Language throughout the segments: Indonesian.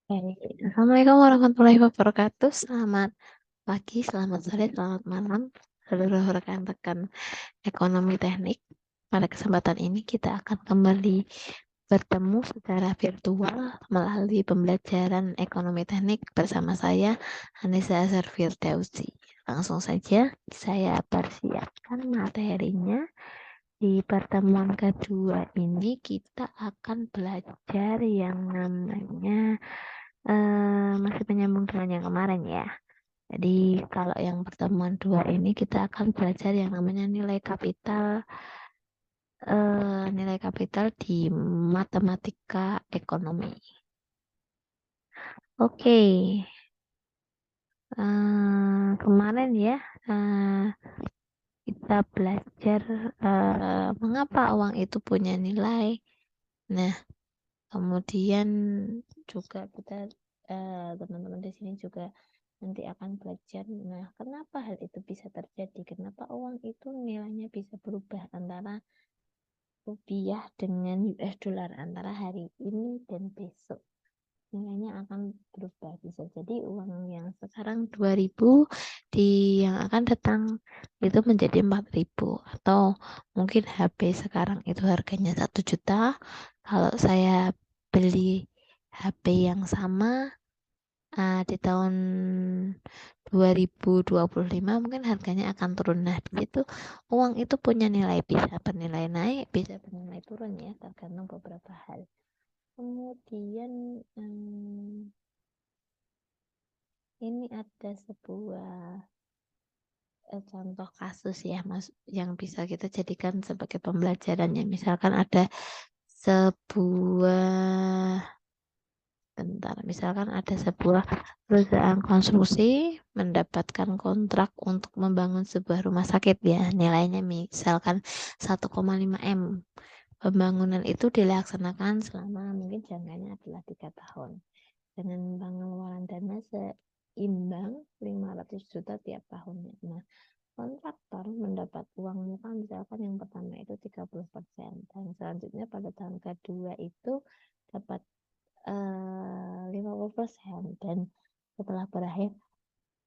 Baik. Assalamualaikum warahmatullahi wabarakatuh. Selamat pagi, selamat sore, selamat malam, seluruh rekan-rekan ekonomi teknik. Pada kesempatan ini kita akan kembali bertemu secara virtual melalui pembelajaran ekonomi teknik bersama saya, Anissa Azhar Firdausi. Langsung saja saya persiapkan materinya. Di pertemuan kedua ini kita akan belajar yang namanya masih menyambung dengan yang kemarin ya. Jadi kalau yang pertemuan dua ini kita akan belajar yang namanya nilai kapital di matematika ekonomi. Oke, kemarin ya kita belajar mengapa uang itu punya nilai. Nah, kemudian juga kita teman-teman di sini juga nanti akan belajar. Nah, kenapa hal itu bisa terjadi? Kenapa uang itu nilainya bisa berubah antara rupiah dengan US dollar antara hari ini dan besok? Nilainya akan berubah. Bisa jadi uang yang sekarang 2.000 di yang akan datang itu menjadi 4.000, atau mungkin HP sekarang itu harganya 1 juta. Kalau saya beli HP yang sama di tahun 2025 mungkin harganya akan turun. Nah, itu uang itu punya nilai, bisa bernilai naik, bisa bernilai turun ya, tergantung beberapa hal. Kemudian ini ada sebuah contoh kasus ya, Mas, yang bisa kita jadikan sebagai pembelajarannya. Misalkan ada sebuah misalkan ada sebuah perusahaan konstruksi mendapatkan kontrak untuk membangun sebuah rumah sakit ya, nilainya misalkan 1,5 M. Pembangunan itu dilaksanakan selama mungkin jangkanya adalah 3 tahun dengan pengeluaran dana seimbang 500 juta tiap tahunnya. Nah, kontraktor mendapat uang muka misalkan yang pertama itu 30%, dan selanjutnya pada tahun kedua itu dapat 50%, dan setelah berakhir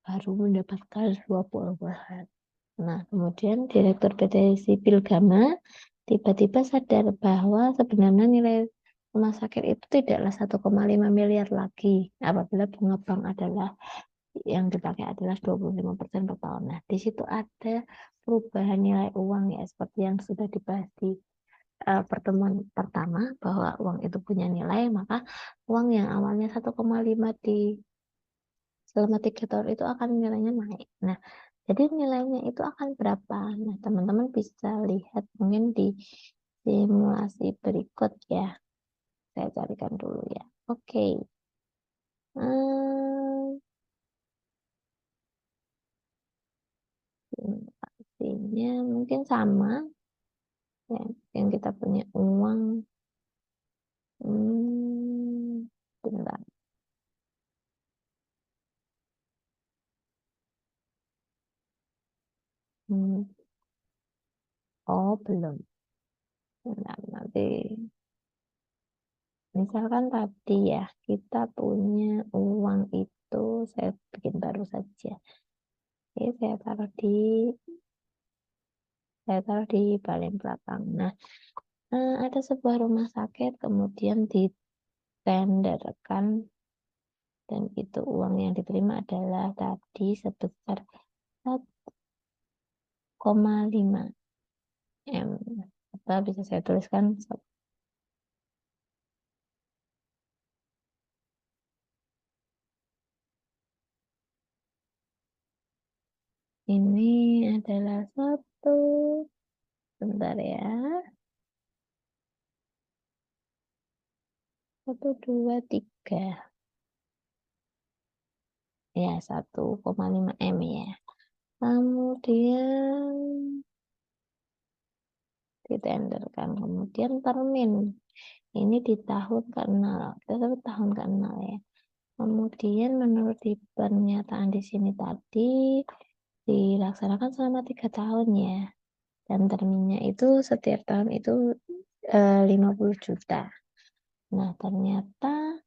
baru mendapatkan 20%. Nah, kemudian Direktur PT Sipil Gama tiba-tiba sadar bahwa sebenarnya nilai rumah sakit itu tidaklah 1,5 miliar lagi apabila bunga bank adalah yang dipakai adalah 25% per tahun. Nah, di situ ada perubahan nilai uang ya, seperti yang sudah dibahas di pertemuan pertama, bahwa uang itu punya nilai, maka uang yang awalnya 1,5 di selama 3 tahun itu akan nilainya naik. Nah, jadi nilainya itu akan berapa? Nah, teman-teman bisa lihat mungkin di simulasi berikut ya. Saya carikan dulu ya. Oke. Hmm, simulasinya mungkin sama ya, yang kita punya uang. Bentar. Hmm, oh, belum. Bentar, nanti. Misalkan tadi ya, kita punya uang itu, saya bikin baru saja. Oke, saya taruh di paling belakang. Nah, ada sebuah rumah sakit kemudian ditenderkan, dan itu uang yang diterima adalah tadi sebesar 1,5 M. Atau bisa saya tuliskan ini adalah bentar ya, 1, 2, 3. Ya, 1,5 M ya. Kemudian ditenderkan, kemudian termin. Ini di tahun ke-0. Kita sebut tahun ke-0 ya. Kemudian menurut di pernyataan di sini tadi dilaksanakan selama 3 tahun ya. Dan terminnya itu setiap tahun itu 50 juta. Nah, ternyata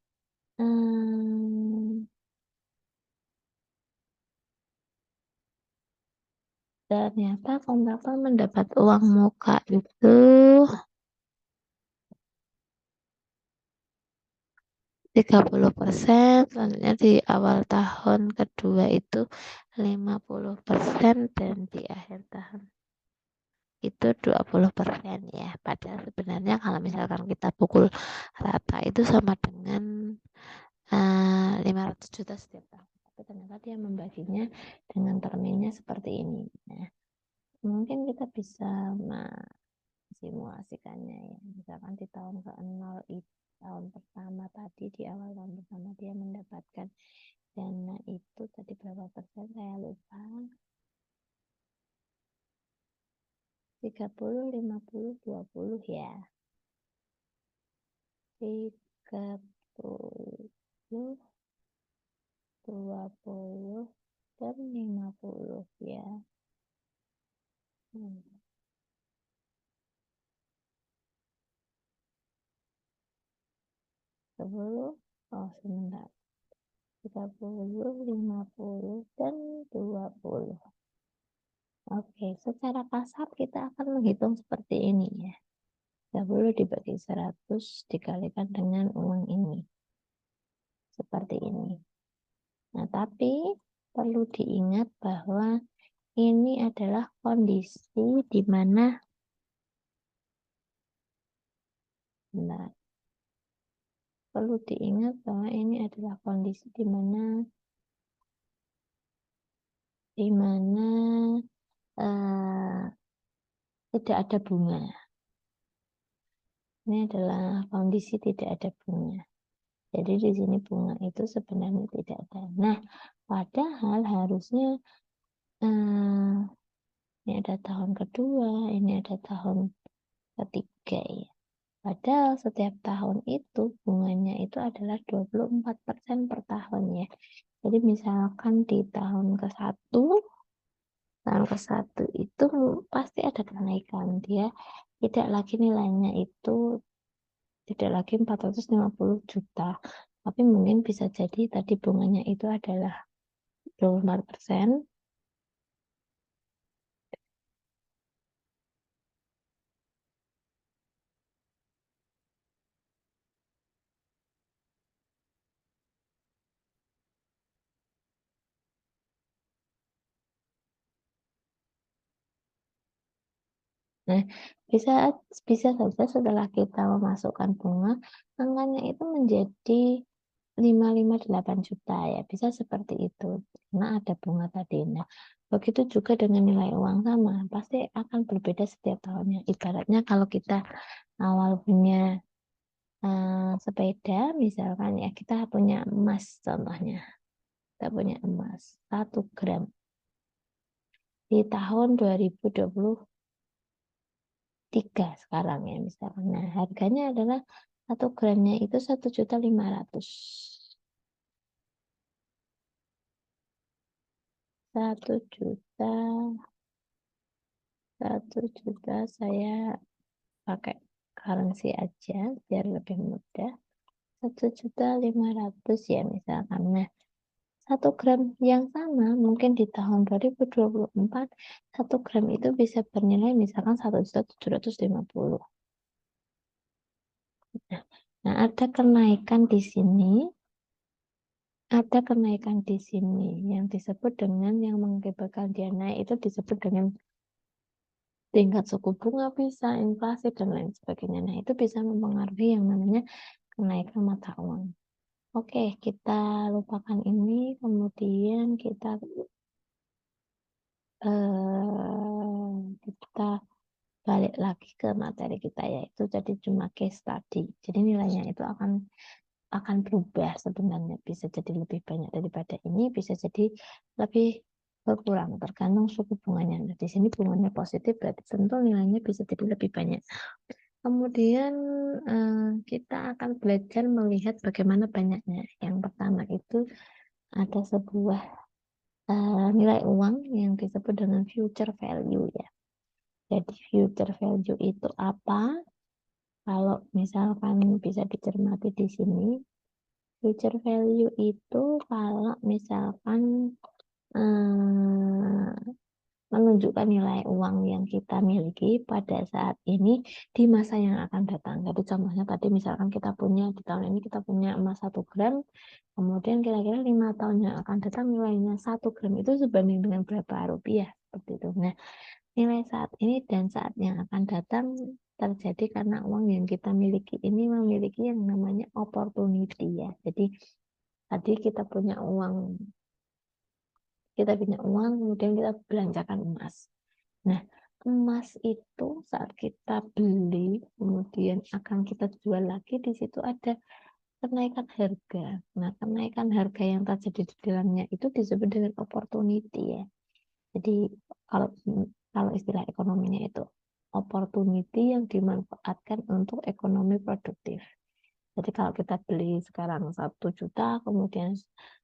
ternyata kontraktor mendapat uang muka itu 30%, selanjutnya di awal tahun kedua itu 50%, dan di akhir tahun itu 20% ya. Padahal sebenarnya kalau misalkan kita pukul rata itu sama dengan 500 juta setiap tahun. Tapi ternyata dia membaginya dengan terminnya seperti ini. Nah, mungkin kita bisa simulasikannya ya. Misalkan di tahun ke-0 itu tahun pertama tadi, di awal tahun pertama dia mendapatkan dana itu tadi berapa persen saya lupa, 30, 50, 20 ya. 30, 20, dan 50 ya. 10, oh sebentar, 30, 50, dan 20. Oke, secara kasar kita akan menghitung seperti ini ya. 30 dibagi 100 dikalikan dengan uang ini. Seperti ini. Nah, tapi perlu diingat bahwa ini adalah kondisi di mana perlu diingat bahwa ini adalah kondisi di mana tidak ada bunga. Ini adalah kondisi tidak ada bunga. Jadi di sini bunga itu sebenarnya tidak ada. Nah, padahal harusnya ini ada tahun kedua, ini ada tahun ketiga ya. Padahal setiap tahun itu bunganya itu adalah 24% per tahun ya. Jadi misalkan di tahun ke-1 itu pasti ada kenaikan. Dia tidak lagi nilainya itu tidak lagi 450 juta. Tapi mungkin bisa jadi tadi bunganya itu adalah 24%. Nah, bisa bisa saja setelah kita memasukkan bunga, angkanya itu menjadi 558 juta ya, bisa seperti itu. Karena ada bunga tadi. Nah, begitu juga dengan nilai uang sama, pasti akan berbeda setiap tahunnya. Ibaratnya kalau kita awal punya sepeda, misalkan ya kita punya emas contohnya. Kita punya emas 1 gram. Di tahun 2023 sekarang ya misalkan. Nah, harganya adalah 1 gramnya itu 1.500.000. 1 juta saya pakai currency aja biar lebih mudah. 1.500.000 ya misalkan. Nah, 1 gram yang sama mungkin di tahun 2024 1 gram itu bisa bernilai misalkan 1.750.000. Nah, ada kenaikan di sini. Ada kenaikan di sini yang disebut dengan yang mengakibatkan dia naik itu disebut dengan tingkat suku bunga, bisa inflasi dan lain sebagainya. Nah, itu bisa mempengaruhi yang namanya kenaikan mata uang. Oke, kita lupakan ini, kemudian kita balik lagi ke materi kita, yaitu jadi cuma case study. Jadi nilainya itu akan berubah sebenarnya, bisa jadi lebih banyak daripada ini, bisa jadi lebih berkurang tergantung suku bunganya. Nah, di sini bunganya positif berarti tentu nilainya bisa jadi lebih banyak. Kemudian kita akan belajar melihat bagaimana banyaknya. Yang pertama itu ada sebuah nilai uang yang disebut dengan future value ya. Jadi future value itu apa? Kalau misalkan bisa dicermati di sini, future value itu kalau misalkan menunjukkan nilai uang yang kita miliki pada saat ini di masa yang akan datang. Jadi contohnya tadi misalkan kita punya di tahun ini kita punya emas 1 gram, kemudian kira-kira 5 tahun yang akan datang nilainya 1 gram itu sebanding dengan berapa rupiah seperti itu. Nah, nilai saat ini dan saat yang akan datang terjadi karena uang yang kita miliki ini memiliki yang namanya opportunity ya. Jadi tadi kita punya uang, kemudian kita belanjakan emas. Nah, emas itu saat kita beli, kemudian akan kita jual lagi, di situ ada kenaikan harga. Nah, kenaikan harga yang terjadi di dalamnya itu disebut dengan opportunity ya. Jadi kalau kalau istilah ekonominya itu opportunity yang dimanfaatkan untuk ekonomi produktif. Jadi kalau kita beli sekarang 1 juta, kemudian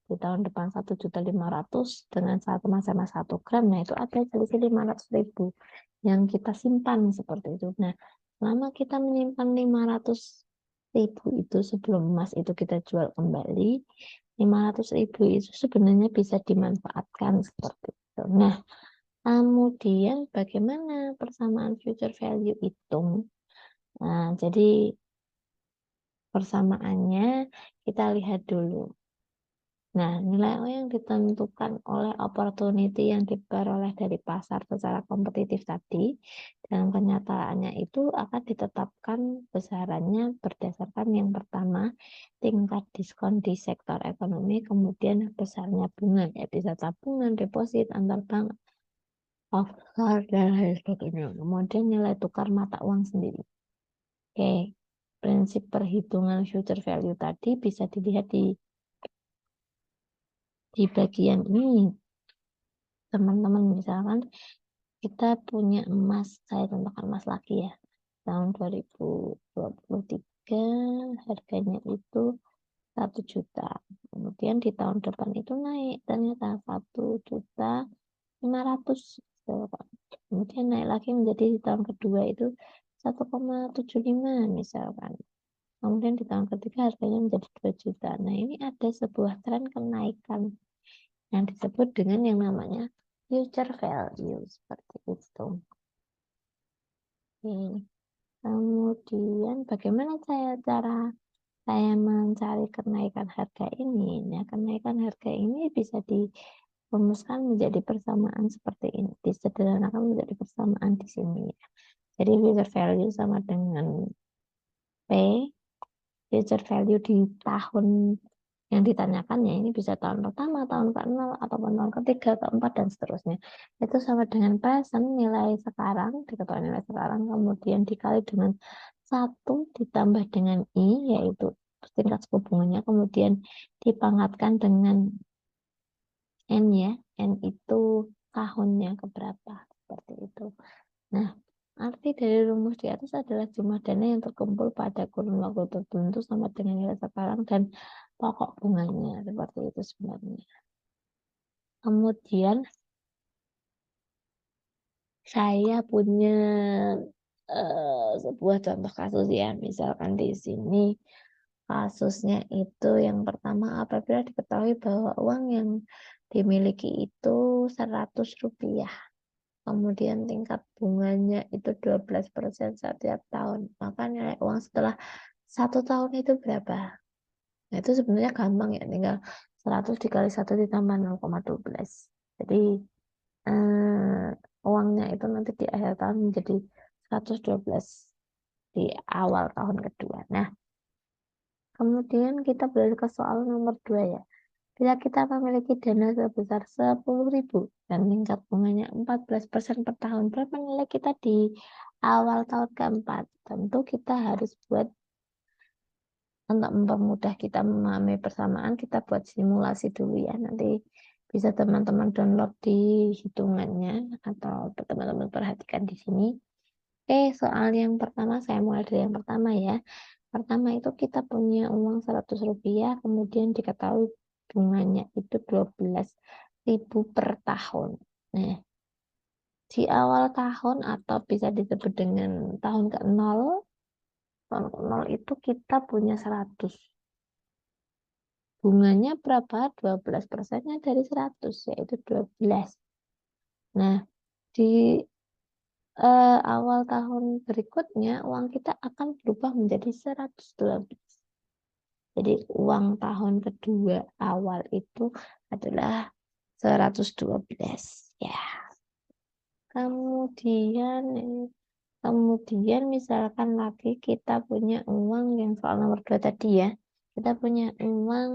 di tahun depan 1.500.000 dengan sama-sama 1 gram, nah itu ada selisih 500.000 yang kita simpan seperti itu. Nah, selama kita menyimpan 500.000 itu sebelum emas itu kita jual kembali, 500.000 itu sebenarnya bisa dimanfaatkan seperti itu. Nah, kemudian bagaimana persamaan future value itu? Nah, jadi persamaannya kita lihat dulu. Nah, nilai yang ditentukan oleh opportunity yang diperoleh dari pasar secara kompetitif tadi, dalam kenyataannya itu akan ditetapkan besarannya berdasarkan yang pertama, tingkat diskon di sektor ekonomi, kemudian besarnya bunga, ya bisa tabungan, deposit, antar bank, offshore, dan lain sebagainya. Kemudian nilai tukar mata uang sendiri. Oke, prinsip perhitungan future value tadi bisa dilihat di bagian ini. Teman-teman, misalkan kita punya emas, saya contohkan emas lagi ya. Tahun 2023 harganya itu 1 juta. Kemudian di tahun depan itu naik ternyata 1.500.000. Kemudian naik lagi menjadi di tahun kedua itu 1,75 misalkan. Kemudian di tahun ketiga harganya menjadi 2 juta. Nah, ini ada sebuah tren kenaikan yang disebut dengan yang namanya future value seperti itu. Kemudian bagaimana cara saya mencari kenaikan harga ini? Nah, kenaikan harga ini bisa dirumuskan menjadi persamaan seperti ini. Disederhanakan menjadi persamaan di sini. Jadi future value sama dengan P, future value di tahun yang ditanyakan ya ini bisa tahun pertama, tahun ke-0, ataupun tahun ketiga, keempat, dan seterusnya. Itu sama dengan present, nilai sekarang, diketahui nilai sekarang, kemudian dikali dengan 1 ditambah dengan I, yaitu tingkat suku bunganya, kemudian dipangkatkan dengan N ya, N itu tahunnya keberapa, seperti itu. Nah, arti dari rumus di atas adalah jumlah dana yang terkumpul pada kurun waktu tertentu sama dengan nilai sekarang dan pokok bunganya, seperti itu sebenarnya. Kemudian saya punya sebuah contoh kasus ya, misalkan di sini kasusnya itu yang pertama apabila diketahui bahwa uang yang dimiliki itu 100 rupiah. Kemudian tingkat bunganya itu 12% setiap tahun. Maka nilai uang setelah 1 tahun itu berapa? Nah, itu sebenarnya gampang ya, tinggal 100 dikali 1 ditambah 0,12. Jadi uangnya itu nanti di akhir tahun menjadi 112 di awal tahun kedua. Nah, kemudian kita beralih ke soal nomor 2 ya. Bila kita memiliki dana sebesar 10.000 dan tingkat bunganya 14% per tahun, berapa nilai kita di awal tahun keempat? Tentu kita harus buat, untuk mempermudah kita memahami persamaan, kita buat simulasi dulu ya. Nanti bisa teman-teman download di hitungannya atau teman-teman perhatikan di sini. Oke, soal yang pertama saya mulai dari yang pertama ya. Pertama itu kita punya uang 100 rupiah, kemudian diketahui bunganya itu 12.000 per tahun. Nah, di awal tahun atau bisa disebut dengan tahun ke-0, tahun ke-0 itu kita punya 100. Bunganya berapa? 12%-nya dari 100, yaitu 12. Nah, di awal tahun berikutnya uang kita akan berubah menjadi 112. Jadi uang tahun kedua awal itu adalah 112 ya. Kemudian misalkan lagi kita punya uang yang soal nomor 2 tadi ya. Kita punya uang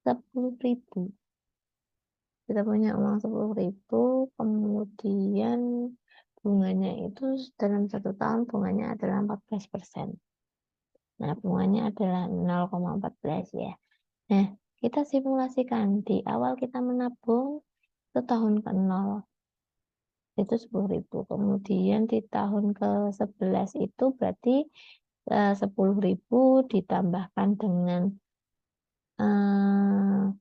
10.000. Kita punya uang 10.000, kemudian bunganya itu dalam 1 tahun bunganya adalah 14%. Nah, bunganya adalah 0,14 ya. Nah, kita simulasikan di awal kita menabung itu tahun ke-0 itu 10.000. Kemudian di tahun ke-11 itu berarti 10.000 ditambahkan dengan 10.000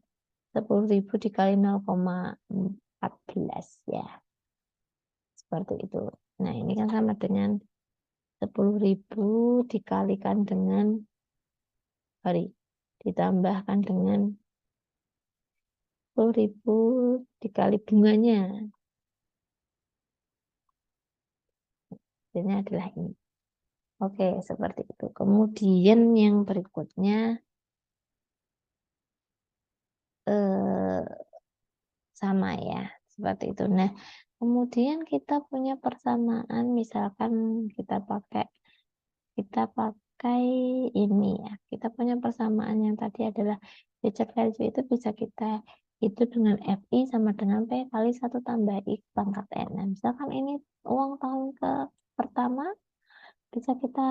dikali 0,14 ya. Seperti itu. Nah, ini kan sama dengan 10.000 dikalikan dengan ditambahkan dengan 10.000 dikali bunganya. Ini adalah ini. Oke, seperti itu. Kemudian yang berikutnya sama ya, seperti itu. Nah, kemudian kita punya persamaan, misalkan kita pakai ini ya. Kita punya persamaan yang tadi adalah future value itu bisa kita itu dengan FI sama dengan P kali 1 tambah X pangkat N. Nah, misalkan ini uang tahun pertama bisa kita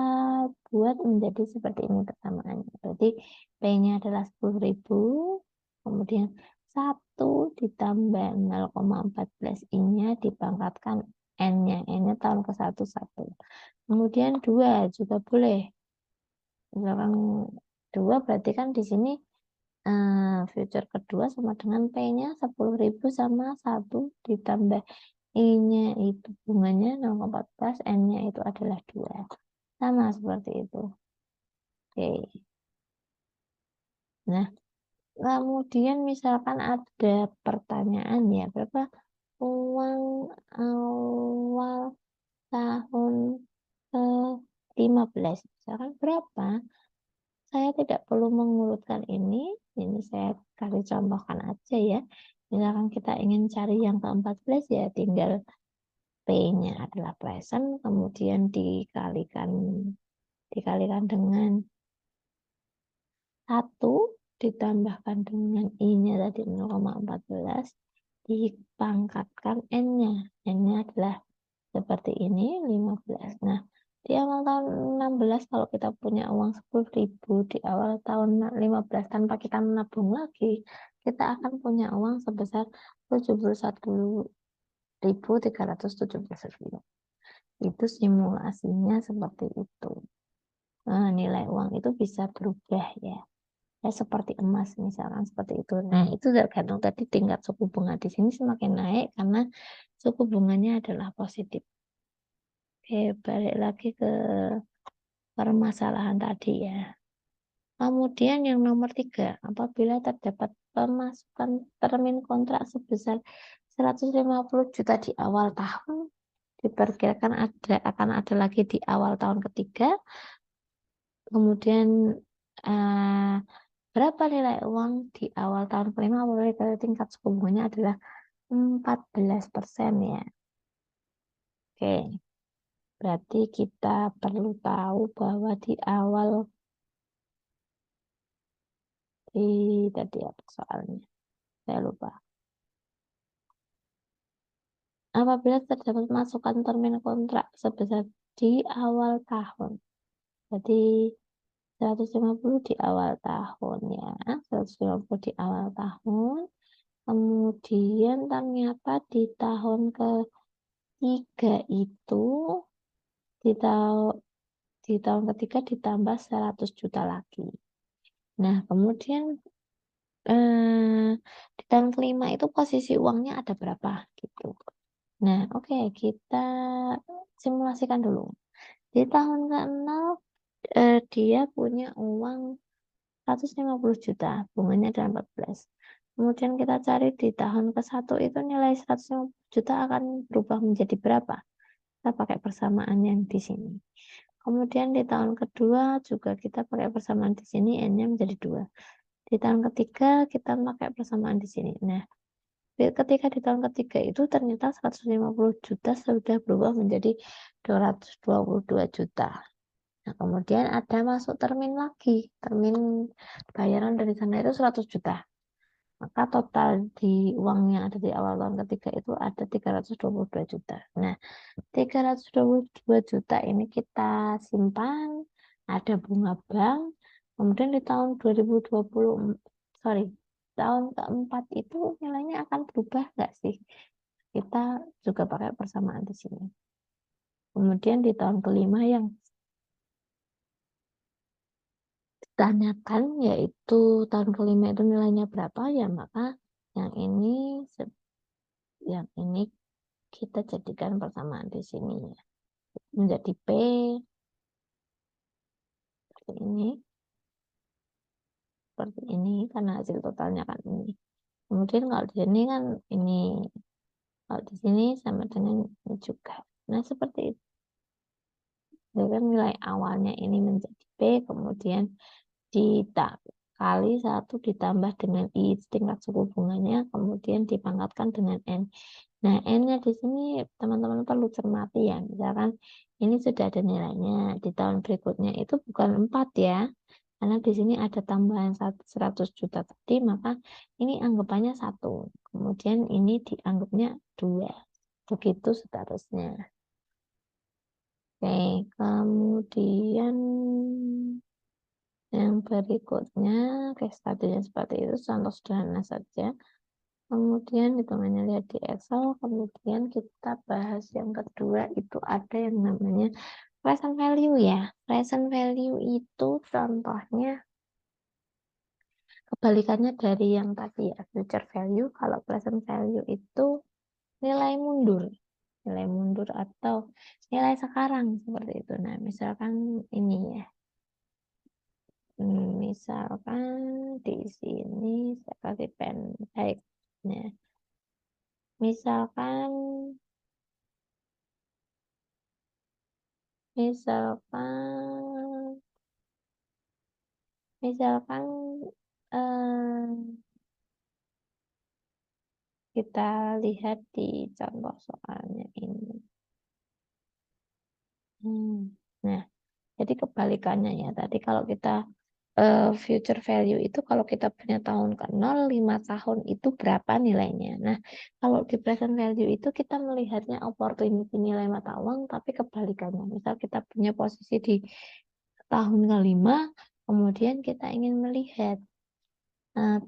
buat menjadi seperti ini persamaannya. Berarti P-nya adalah 10.000, kemudian 1 ditambah 0,14 I-nya dipangkatkan N-nya. N-nya tahun ke-1, 1. Kemudian 2 juga boleh. Misalkan 2 berarti kan di sini future kedua sama dengan P-nya 10.000 sama 1 ditambah I-nya itu bunganya 0,14, N-nya itu adalah 2. Sama seperti itu. Oke. Nah, kemudian misalkan ada pertanyaan ya, berapa uang awal tahun ke-15? Misalkan berapa? Saya tidak perlu mengurutkan ini saya kasih contohkan aja ya. Misalkan kita ingin cari yang ke-14 ya tinggal P-nya adalah present, kemudian dikalikan dengan 1 ditambahkan dengan I-nya tadi 0,14 dipangkatkan N-nya. N-nya adalah seperti ini 15. Nah, di awal tahun 16 kalau kita punya uang 10.000 di awal tahun 15 tanpa kita menabung lagi, kita akan punya uang sebesar 71.379. Itu simulasinya seperti itu. Nah, nilai uang itu bisa berubah ya. Seperti emas misalkan seperti itu. Nah, itu tergantung tadi tingkat suku bunga di sini semakin naik karena suku bunganya adalah positif. Oke, balik lagi ke permasalahan tadi ya. Kemudian yang nomor 3, apabila terdapat pemasukan termin kontrak sebesar 150 juta di awal tahun, diperkirakan akan ada lagi di awal tahun ketiga. Kemudian berapa nilai uang di awal tahun kelima apabila tingkat suku bunganya adalah 14% ya. Oke. Berarti kita perlu tahu bahwa di awal tadi apa soalnya? Saya lupa. Apabila terdapat masukan termin kontrak sebesar di awal tahun. Jadi 150 di awal tahun ya. 150 di awal tahun. Kemudian ternyata di tahun ketiga itu di tahun ketiga ditambah 100 juta lagi. Nah, kemudian di tahun kelima itu posisi uangnya ada berapa gitu. Nah, oke, kita simulasikan dulu. Di tahun ke-6 dia punya uang 150 juta, bunganya ada 14. Kemudian kita cari di tahun ke-1 itu nilai 150 juta akan berubah menjadi berapa? Kita pakai persamaan yang di sini. Kemudian di tahun kedua juga kita pakai persamaan di sini, N-nya menjadi 2. Di tahun ketiga kita pakai persamaan di sini. Nah, ketika di tahun ketiga itu ternyata 150 juta sudah berubah menjadi 222 juta. Nah, kemudian ada masuk termin lagi. Termin bayaran dari sana itu 100 juta. Maka total di uang yang ada di awal tahun ketiga itu ada 322 juta. Nah, 322 juta ini kita simpan, ada bunga bank. Kemudian di tahun 2020, tahun keempat itu nilainya akan berubah nggak sih? Kita juga pakai persamaan di sini. Kemudian di tahun kelima yang ditanyakan yaitu tahun kelima itu nilainya berapa ya, maka yang ini kita jadikan persamaan di sini ya. Menjadi P seperti ini karena hasil totalnya kan ini. Kemudian kalau di sini kan ini, kalau di sini sama dengan ini juga. Nah, seperti itu. Jadi nilai awalnya ini menjadi P, kemudian kali 1 ditambah dengan I tingkat suku bunganya, kemudian dipangkatkan dengan N. Nah, N-nya di sini teman-teman perlu cermati ya. Misalkan ini sudah ada nilainya. Di tahun berikutnya itu bukan 4 ya. Karena di sini ada tambahan 100 juta tadi, maka ini anggapannya 1. Kemudian ini dianggapnya 2. Begitu seterusnya. Oke, kemudian yang berikutnya, case study-nya seperti itu, contoh sederhana saja. Kemudian hitungannya lihat di Excel, kemudian kita bahas yang kedua, itu ada yang namanya present value ya. Present value itu contohnya kebalikannya dari yang tadi ya, future value. Kalau present value itu nilai mundur. Nilai mundur atau nilai sekarang seperti itu. Nah, misalkan ini ya. Misalkan di sini saya kasih pen baik. Nah, misalkan misalkan misalkan eh, kita lihat di contoh soalnya ini. Nah, jadi kebalikannya ya. Tadi kalau kita future value itu kalau kita punya tahun ke 0, 5 tahun itu berapa nilainya. Nah, kalau di present value itu kita melihatnya opportunity nilai mata uang, tapi kebalikannya. Misal kita punya posisi di tahun ke-5, kemudian kita ingin melihat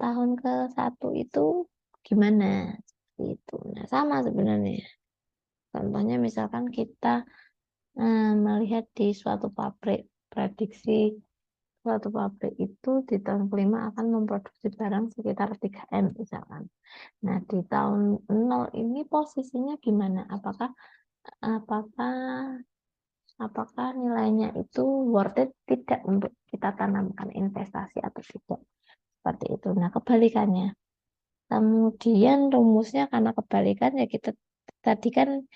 tahun ke-1 itu gimana. Seperti itu. Nah, sama sebenarnya. Contohnya misalkan kita melihat di suatu pabrik, prediksi suatu pabrik itu di tahun kelima akan memproduksi barang sekitar 3M misalkan. Nah, di tahun 0 ini posisinya gimana? Apakah apakah nilainya itu worth it tidak untuk kita tanamkan investasi atau tidak? Seperti itu. Nah, kebalikannya. Kemudian rumusnya karena kebalikan ya kita tadi kan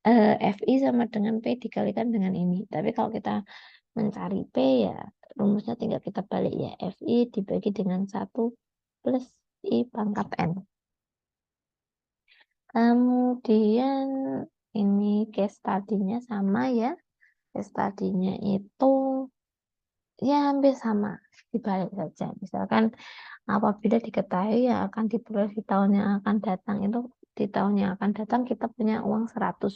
FI sama dengan P dikalikan dengan ini. Tapi kalau kita mencari P ya rumusnya tinggal kita balik ya. FI dibagi dengan 1 plus I pangkat N. Kemudian ini case study-nya sama ya. Case study-nya itu ya hampir sama. Dibalik saja. Misalkan apabila diketahui yang akan diperoleh di tahun yang akan datang itu di tahun yang akan datang kita punya uang 100.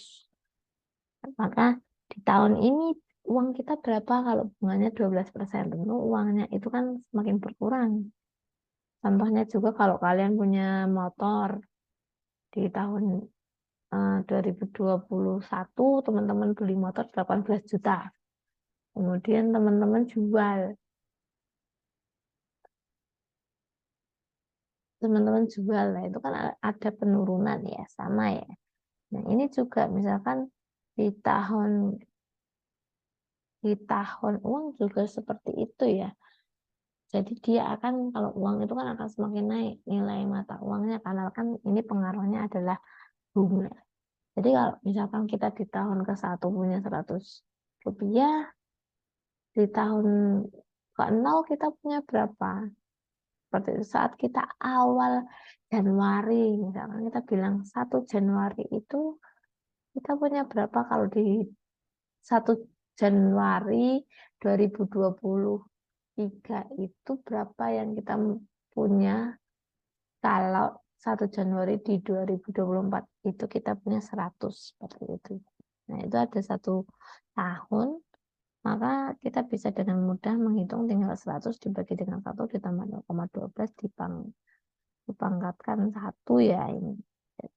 Maka di tahun ini uang kita berapa kalau bunganya 12%? Tentu uangnya itu kan semakin berkurang. Contohnya juga kalau kalian punya motor di tahun 2021 teman-teman beli motor 18 juta. Kemudian teman-teman jual. Teman-teman jual. Nah, itu kan ada penurunan ya, sama ya. Nah, ini juga misalkan di tahun uang juga seperti itu ya. Jadi dia akan, kalau uang itu kan akan semakin naik nilai mata uangnya, karena kan ini pengaruhnya adalah bunga. Jadi kalau misalkan kita di tahun ke-1 punya 100 rupiah, di tahun ke-0 kita punya berapa? Seperti itu. Saat kita awal Januari, misalkan kita bilang 1 Januari itu kita punya berapa, kalau di 1 Januari 2023 itu berapa yang kita punya, kalau 1 Januari di 2024 itu kita punya 100, seperti itu. Nah, itu ada 1 tahun, maka kita bisa dengan mudah menghitung tinggal 100 dibagi dengan 1 ditambah 0,12 dipangkatkan 1 ya ini.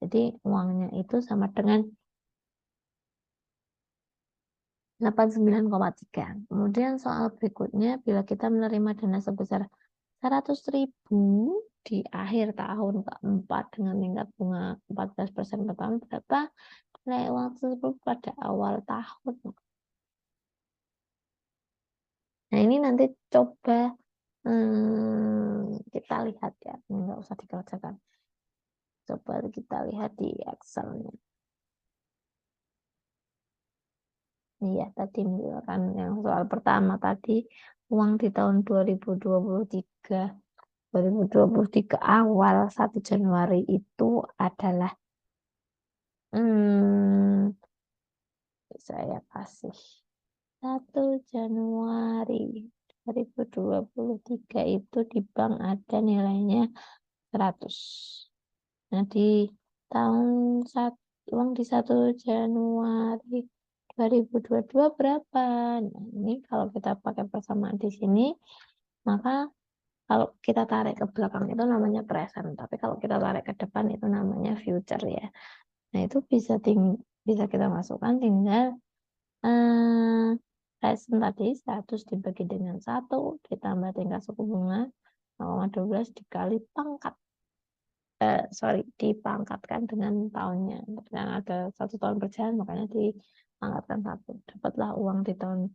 Jadi uangnya itu sama dengan 89,3. Kemudian soal berikutnya, bila kita menerima dana sebesar 100.000 di akhir tahun keempat dengan tingkat bunga 14% per tahun, berapa nilai uang tersebut pada awal tahun? Nah, ini nanti coba kita lihat ya, nggak usah dikerjakan. Coba kita lihat di Excel-nya. Iya, tadi misalkan yang soal pertama tadi, uang di tahun 2023 awal 1 Januari itu adalah saya kasih 1 Januari 2023 itu di bank ada nilainya 100. Nah, di tahun uang di 1 Januari 2022 berapa? Nah, ini kalau kita pakai persamaan di sini, maka kalau kita tarik ke belakang itu namanya present, tapi kalau kita tarik ke depan itu namanya future ya. Nah, itu bisa kita masukkan tinggal present tadi 100 dibagi dengan 1 ditambah tingkat suku bunga 0,12 dikali pangkat. Dipangkatkan dengan tahunnya. Dan ada 1 tahun berjalan, makanya dipangkatkan 1. Dapatlah uang di tahun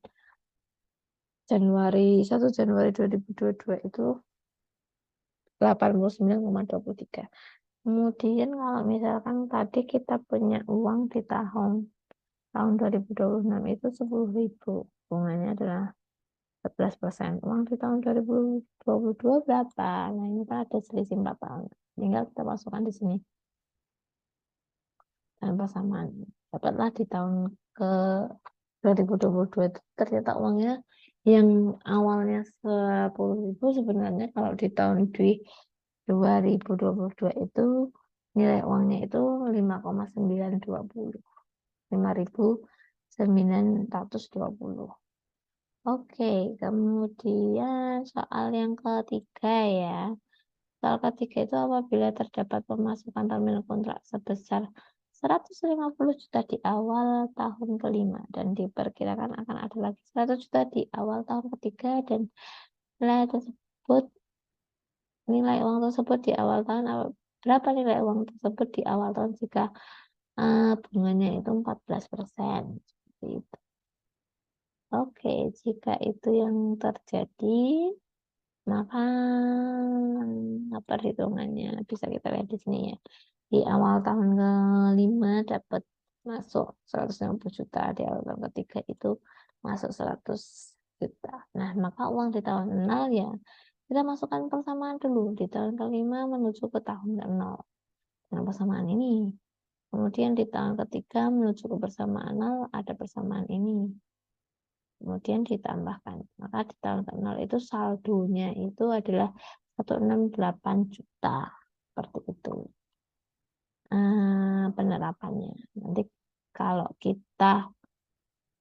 1 Januari 2022 itu 89,23. Kemudian kalau misalkan tadi kita punya uang di tahun 2026 itu 10.000, bunganya adalah 14%. Uang di tahun 2022 berapa? Nah, ini kan ada selisih 4 tahun. Tinggal kita masukkan di sini. Dan persamaan. Dapatlah di tahun ke 2022 itu ternyata uangnya yang awalnya 10.000 sebenarnya kalau di tahun 2022 itu nilai uangnya itu 5,920. 5.920. Oke, kemudian soal yang ketiga ya. Soal ketiga itu apabila terdapat pemasukan terminal kontrak sebesar 150 juta di awal tahun kelima dan diperkirakan akan ada lagi 100 juta di awal tahun ketiga, dan nilai uang tersebut di awal tahun, berapa nilai uang tersebut di awal tahun jika bunganya itu 14%. Seperti itu. Oke, jika itu yang terjadi, maka perhitungannya bisa kita lihat di sini ya. Di awal tahun kelima dapat masuk 150 juta, di awal tahun ketiga itu masuk 100 juta. Nah, maka uang di tahun 0 ya kita masukkan persamaan dulu di tahun kelima menuju ke tahun ke-0 dengan persamaan ini. Kemudian di tahun ketiga menuju ke persamaan 0 ada persamaan ini. Kemudian ditambahkan. Maka di tahun ke-0 itu saldonya itu adalah 168 juta. Seperti itu. Penerapannya. Nanti kalau kita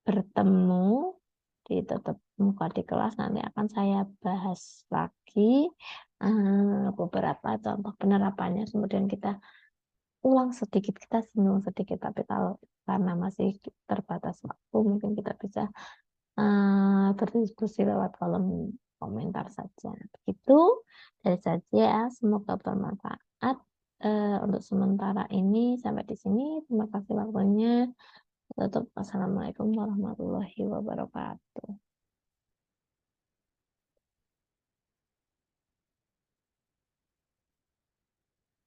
bertemu di tetap muka di kelas, nanti akan saya bahas lagi beberapa contoh penerapannya. Kemudian kita ulang sedikit, kita singgung sedikit. Tapi kalau karena masih terbatas waktu, mungkin kita bisa berdiskusi lewat kolom komentar saja. Begitu dari saja, semoga bermanfaat. Untuk sementara ini sampai di sini. Terima kasih waktunya. Tutup. Wassalamualaikum warahmatullahi wabarakatuh.